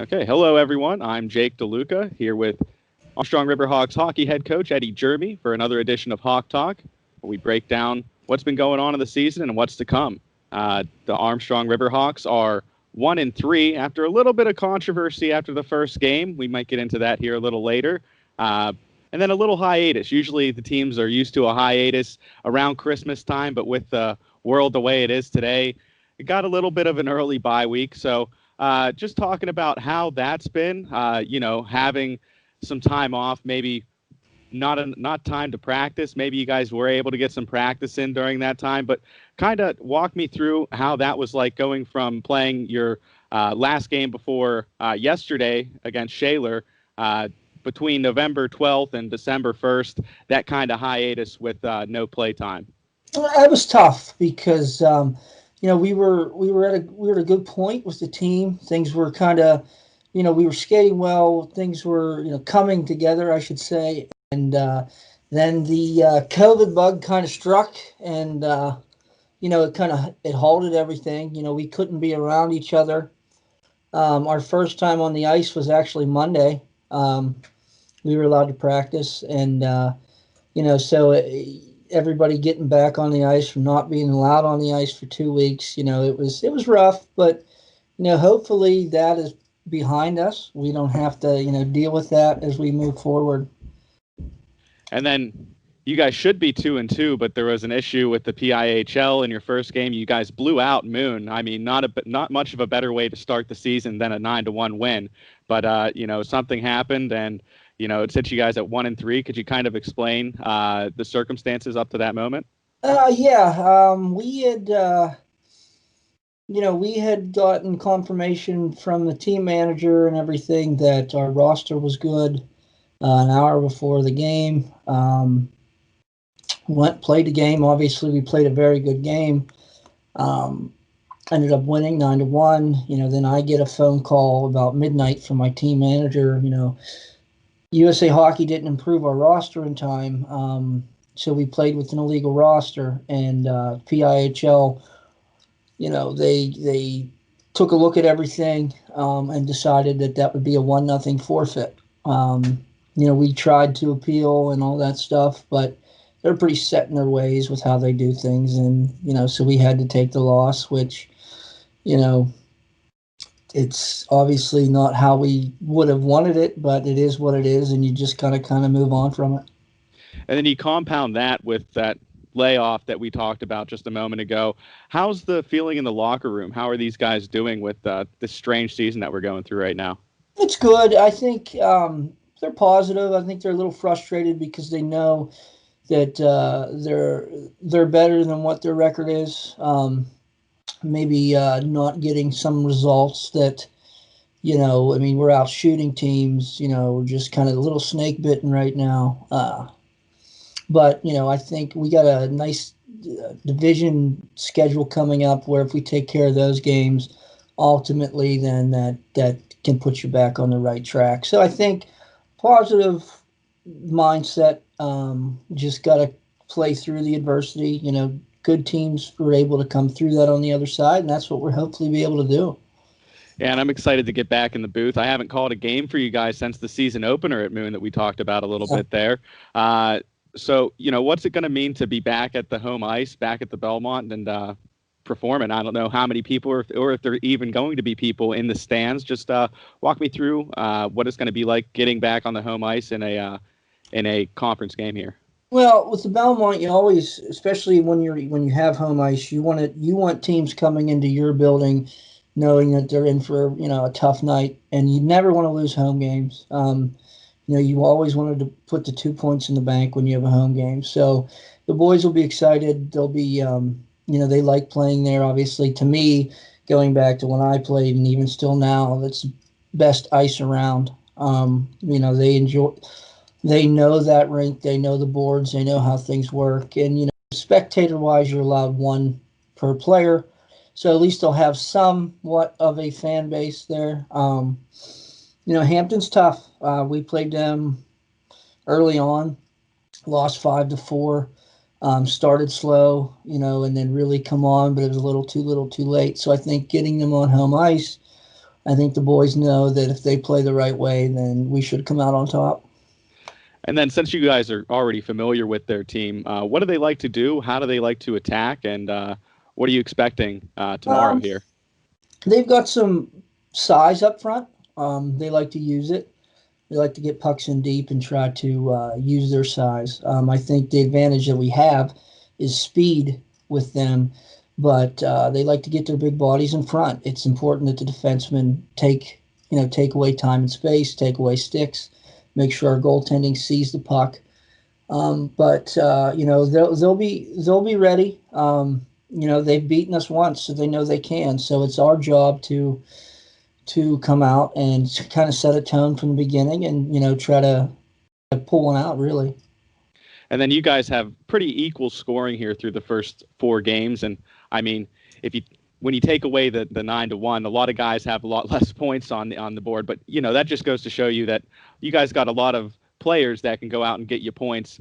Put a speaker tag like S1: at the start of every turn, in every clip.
S1: Okay, hello everyone. I'm Jake DeLuca here with Armstrong Riverhawks hockey head coach Eddie Germy for another edition of Hawk Talk, where we break down what's been going on in the season and what's to come. The Armstrong Riverhawks are 1-3 after a little bit of controversy after the first game. We might get into that here a little later. And then a little hiatus. Usually the teams are used to a hiatus around Christmas time, but with the world the way it is today, it got a little bit of an early bye week. So just talking about how that's been, having some time off, maybe not time to practice. Maybe you guys were able to get some practice in during that time, but kind of walk me through how that was like going from playing your last game before yesterday against Shaler between November 12th and December 1st, that kind of hiatus with no play time.
S2: It was tough because we were at a good point with the team. Things were kind of, we were skating well. Things were coming together, I should say. And then the COVID bug kind of struck, and it halted everything. We couldn't be around each other. Our first time on the ice was actually Monday. We were allowed to practice, and everybody getting back on the ice from not being allowed on the ice for 2 weeks. It was rough, but hopefully that is behind us. We don't have to deal with that as we move forward.
S1: And then you guys should be 2-2, but there was an issue with the PIHL in your first game. You guys blew out Moon. I mean, not much of a better way to start the season than a 9-1 win. But something happened, and it sent you guys at 1-3. Could you kind of explain the circumstances up to that moment?
S2: We had gotten confirmation from the team manager and everything that our roster was good an hour before the game. Played the game. Obviously, we played a very good game. Ended up winning 9-1. Then I get a phone call about midnight from my team manager. USA Hockey didn't improve our roster in time, so we played with an illegal roster. And PIHL, they took a look at everything and decided that would be a 1-0 forfeit. We tried to appeal and all that stuff, but they're pretty set in their ways with how they do things. And, so we had to take the loss, which, it's obviously not how we would have wanted it, but it is what it is, and you just kind of move on from it.
S1: And then you compound that with that layoff that we talked about just a moment ago. How's the feeling in the locker room? How are these guys doing with this strange season that we're going through right now?
S2: It's good. I think they're positive. I think they're a little frustrated because they know that they're better than what their record is. Maybe not getting some results that, we're out shooting teams, just kind of a little snake bitten right now. But, I think we got a nice division schedule coming up where if we take care of those games, ultimately, then that can put you back on the right track. So I think positive mindset, just got to play through the adversity. Good teams were able to come through that on the other side, and that's what we're hopefully be able to do.
S1: Yeah, and I'm excited to get back in the booth. I haven't called a game for you guys since the season opener at Moon that we talked about a little bit there. So, what's it going to mean to be back at the home ice, back at the Belmont, and performing? I don't know how many people or if there are even going to be people in the stands. Just walk me through what it's going to be like getting back on the home ice in a conference game here.
S2: Well, with the Belmont, you always, especially when you have home ice, you want teams coming into your building knowing that they're in for a tough night, and you never want to lose home games. You always wanted to put the 2 points in the bank when you have a home game. So the boys will be excited. They'll be, they like playing there. Obviously, to me, going back to when I played, and even still now, that's the best ice around. They enjoy. They know that rink. They know the boards. They know how things work. And, spectator-wise, you're allowed one per player. So at least they'll have somewhat of a fan base there. Hampton's tough. We played them early on, lost 5-4, started slow, and then really come on, but it was a little too late. So I think getting them on home ice I think the boys know that if they play the right way, then we should come out on top.
S1: And then since you guys are already familiar with their team, what do they like to do? How do they like to attack? And what are you expecting tomorrow here?
S2: They've got some size up front. They like to use it. They like to get pucks in deep and try to use their size. I think the advantage that we have is speed with them, but they like to get their big bodies in front. It's important that the defensemen take away time and space, take away sticks, make sure our goaltending sees the puck. But they'll be ready. They've beaten us once, so they know they can. So it's our job to come out and kind of set a tone from the beginning and try to pull one out, really.
S1: And then you guys have pretty equal scoring here through the first 4 games. And I mean, when you take away the 9-1, a lot of guys have a lot less points on the board. But that just goes to show you that you guys got a lot of players that can go out and get you points.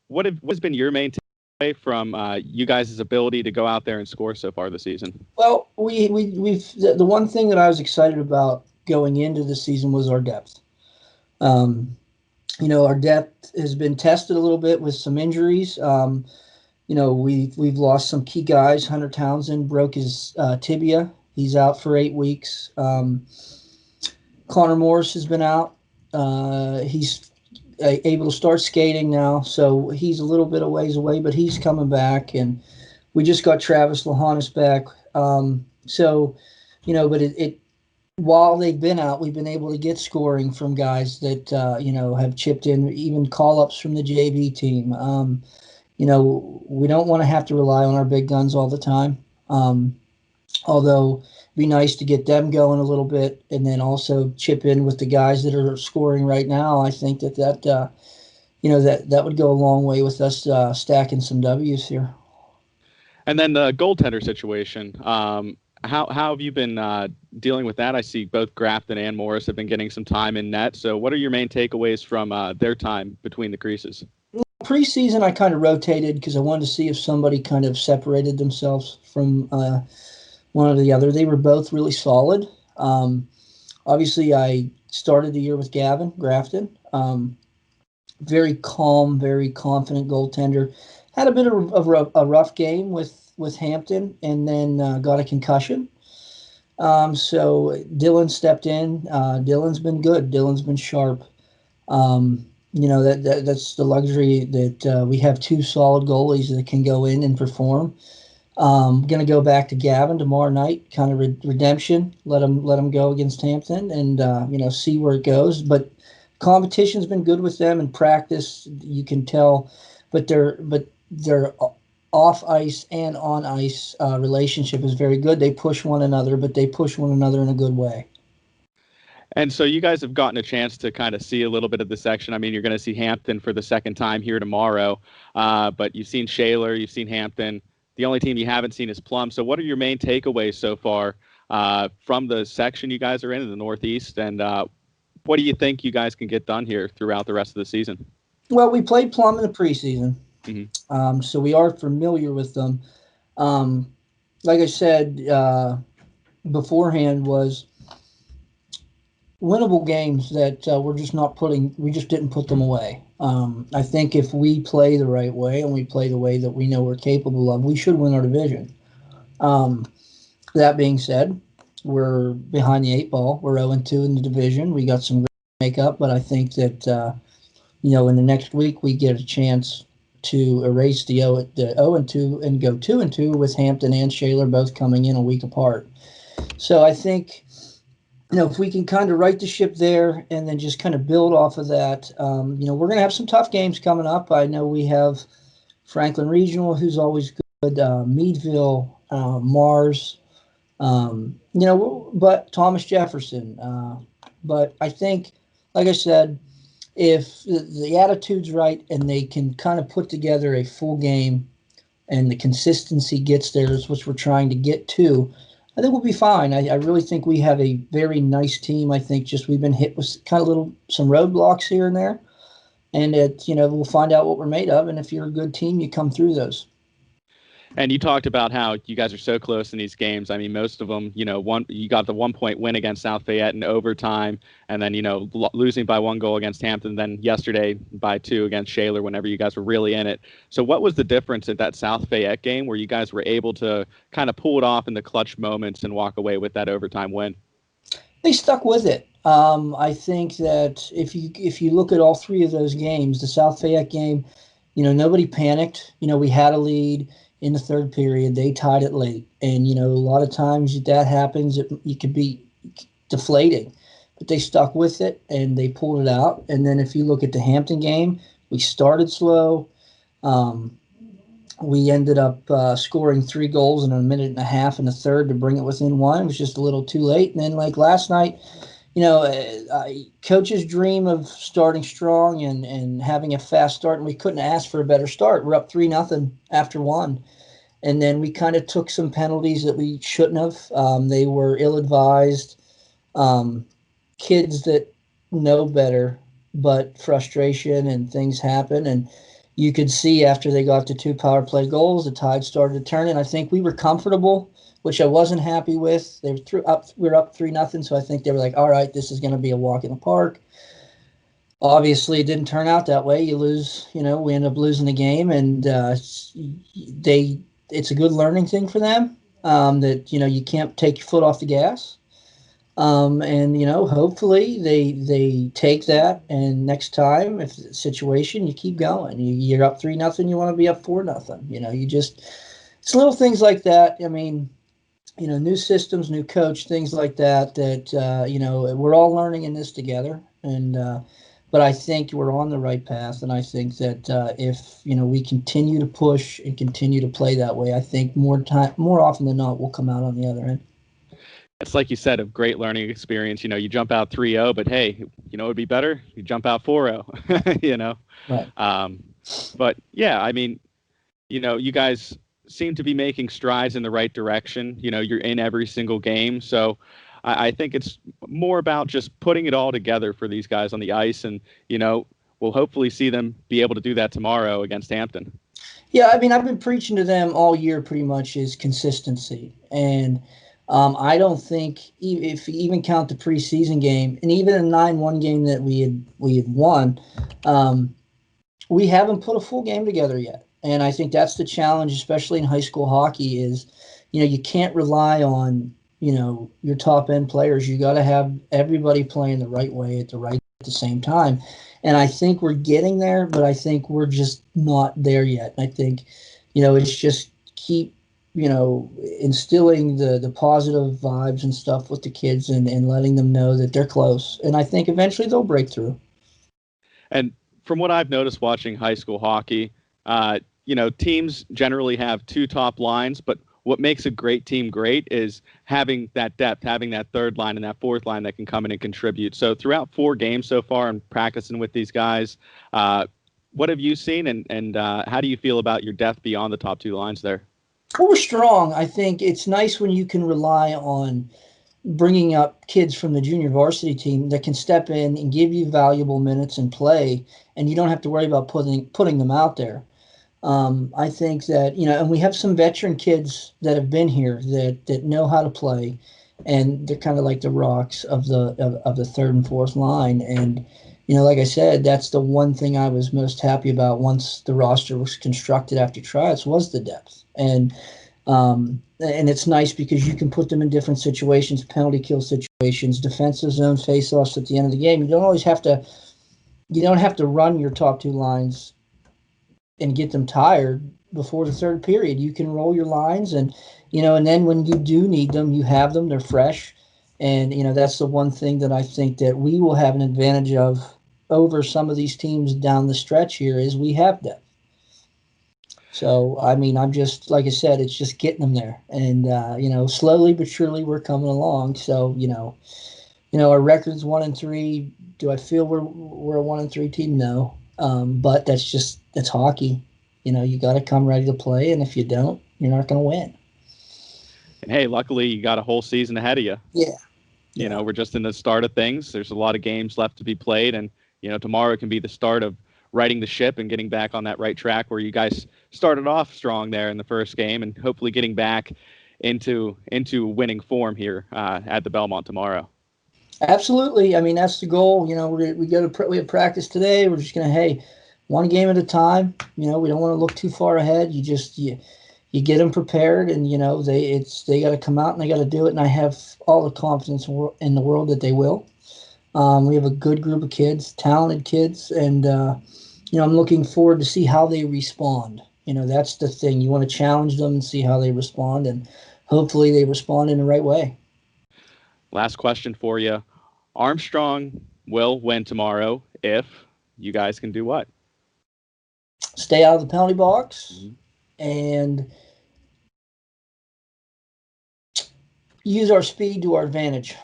S1: What's been your main takeaway from you guys' ability to go out there and score so far this season?
S2: Well, the one thing that I was excited about going into the season was our depth. Our depth has been tested a little bit with some injuries. We've lost some key guys. Hunter Townsend broke his tibia. He's out for 8 weeks. Connor Morris has been out. He's able to start skating now, so he's a little bit of ways away, but he's coming back. And we just got Travis Lahanis back. But while they've been out, we've been able to get scoring from guys that have chipped in, even call-ups from the JV team. We don't want to have to rely on our big guns all the time. Although it'd be nice to get them going a little bit and then also chip in with the guys that are scoring right now. I think that would go a long way with us stacking some W's here.
S1: And then the goaltender situation. How have you been dealing with that? I see both Grafton and Morris have been getting some time in net. So what are your main takeaways from their time between the creases?
S2: Preseason, I kind of rotated because I wanted to see if somebody kind of separated themselves from one or the other. They were both really solid. Obviously, I started the year with Gavin Grafton. Very calm, very confident goaltender. Had a bit of a rough game with Hampton and then got a concussion. So Dylan stepped in. Dylan's been good. Dylan's been sharp. That's the luxury that we have 2 solid goalies that can go in and perform. Going to go back to Gavin tomorrow night, kind of redemption. Let him go against Hampton and see where it goes. But competition's been good with them in practice. You can tell, but their off ice and on ice relationship is very good. They push one another, but they push one another in a good way.
S1: And so you guys have gotten a chance to kind of see a little bit of the section. I mean, you're going to see Hampton for the second time here tomorrow, but you've seen Shaler, you've seen Hampton. The only team you haven't seen is Plum. So what are your main takeaways so far from the section you guys are in the Northeast? And what do you think you guys can get done here throughout the rest of the season?
S2: Well, we played Plum in the preseason,
S1: mm-hmm.
S2: So we are familiar with them. Like I said beforehand, was winnable games that we just didn't put them away. I think if we play the right way and we play the way that we know we're capable of, we should win our division. That being said, we're behind the 8 ball. We're 0-2 in the division. We got some make up, but I think that in the next week we get a chance to erase the 0-2 and go 2-2 with Hampton and Shaler both coming in a week apart. So I think if we can kind of right the ship there and then just kind of build off of that, we're going to have some tough games coming up. I know we have Franklin Regional, who's always good, Meadville, Mars, but Thomas Jefferson. But I think, like I said, if the attitude's right and they can kind of put together a full game and the consistency gets there, is what we're trying to get to, I think we'll be fine. I really think we have a very nice team. I think just we've been hit with kind of some roadblocks here and there, and we'll find out what we're made of. And if you're a good team, you come through those.
S1: And you talked about how you guys are so close in these games. I mean, most of them, you got the 1 point win against South Fayette in overtime, and then, losing by 1 goal against Hampton, then yesterday by 2 against Shaler whenever you guys were really in it. So what was the difference at that South Fayette game where you guys were able to kind of pull it off in the clutch moments and walk away with that overtime win?
S2: They stuck with it. I think that if you look at all three of those games, the South Fayette game, nobody panicked. We had a lead in the third period. They tied it late, and a lot of times that happens. It could be deflating, but they stuck with it and they pulled it out. And then if you look at the Hampton game, we started slow. We ended up scoring 3 goals in a minute and a half in the third to bring it within one. It was just a little too late. And then, like last night, coaches dream of starting strong and having a fast start, and we couldn't ask for a better start. We're up 3-0 after one. And then we kind of took some penalties that we shouldn't have. They were ill-advised. Kids that know better, but frustration and things happen. And you could see after they got the 2 power play goals, the tide started to turn. And I think we were comfortable, which I wasn't happy with. We were up 3-0, so I think they were like, all right, this is going to be a walk in the park. Obviously, it didn't turn out that way. You lose, we ended up losing the game, and it's a good learning thing for them, that, you can't take your foot off the gas. And, hopefully they take that, and next time, if it's a situation, you keep going. You're up 3-0, you want to be up 4-0. It's little things like that. I mean, new systems, new coach, things like that, we're all learning in this together. And, but I think we're on the right path. And I think that if, we continue to push and continue to play that way, I think more often than not, we'll come out on the other end.
S1: It's like you said, a great learning experience. You jump out 3-0, but hey, it'd be better. You jump out 4-0,
S2: Right.
S1: But yeah, I mean, you guys seem to be making strides in the right direction. You're in every single game. So I think it's more about just putting it all together for these guys on the ice. And, we'll hopefully see them be able to do that tomorrow against Hampton.
S2: Yeah, I mean, I've been preaching to them all year pretty much is consistency. And I don't think if you even count the preseason game and even a 9-1 game that we had won, we haven't put a full game together yet. And I think that's the challenge, especially in high school hockey, is, you can't rely on, your top end players. You got to have everybody playing the right way at the same time. And I think we're getting there, but I think we're just not there yet. And I think, it's just keep, instilling the positive vibes and stuff with the kids and letting them know that they're close. And I think eventually they'll break through.
S1: And from what I've noticed watching high school hockey, teams generally have 2 top lines, but what makes a great team great is having that depth, having that third line and that fourth line that can come in and contribute. So throughout 4 games so far and practicing with these guys, what have you seen and how do you feel about your depth beyond the top 2 lines there?
S2: Well, we're strong. I think it's nice when you can rely on bringing up kids from the junior varsity team that can step in and give you valuable minutes and play, and you don't have to worry about putting them out there. I think that, and we have some veteran kids that have been here that know how to play, and they're kind of like the rocks of the third and fourth line. And, like I said, that's the one thing I was most happy about once the roster was constructed after tryouts was the depth. And it's nice because you can put them in different situations, penalty kill situations, defensive zone face-offs at the end of the game. You don't have to run your top 2 lines and get them tired before the third period. You can roll your lines and then when you do need them, you have them, they're fresh. And, that's the one thing that I think that we will have an advantage of over some of these teams down the stretch here is we have depth. So, I mean, I'm just, like I said, it's just getting them there. And, slowly but surely we're coming along. So, our record's 1-3. Do I feel we're a 1-3 team? No. But that's hockey. You got to come ready to play. And if you don't, you're not going to win.
S1: And hey, luckily you got a whole season ahead of you.
S2: Yeah.
S1: We're just in the start of things. There's a lot of games left to be played. And, tomorrow can be the start of righting the ship and getting back on that right track where you guys started off strong there in the first game, and hopefully getting back into winning form here at the Belmont tomorrow.
S2: Absolutely. I mean, that's the goal. You know, we have practice today. We're just gonna, one game at a time. You know, we don't want to look too far ahead. You get them prepared, and you know they got to come out and they got to do it. And I have all the confidence in the world that they will. We have a good group of kids, talented kids, and you know, I'm looking forward to see how they respond. You know, that's the thing. You want to challenge them and see how they respond, and hopefully they respond in the right way.
S1: Last question for you. Armstrong will win tomorrow if you guys can do what?
S2: Stay out of the penalty box and use our speed to our advantage.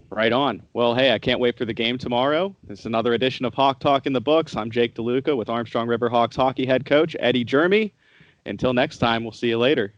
S1: Right on. Well, hey, I can't wait for the game tomorrow. It's another edition of Hawk Talk in the books. I'm Jake DeLuca with Armstrong River Hawks hockey head coach Eddie Germy. Until next time, we'll see you later.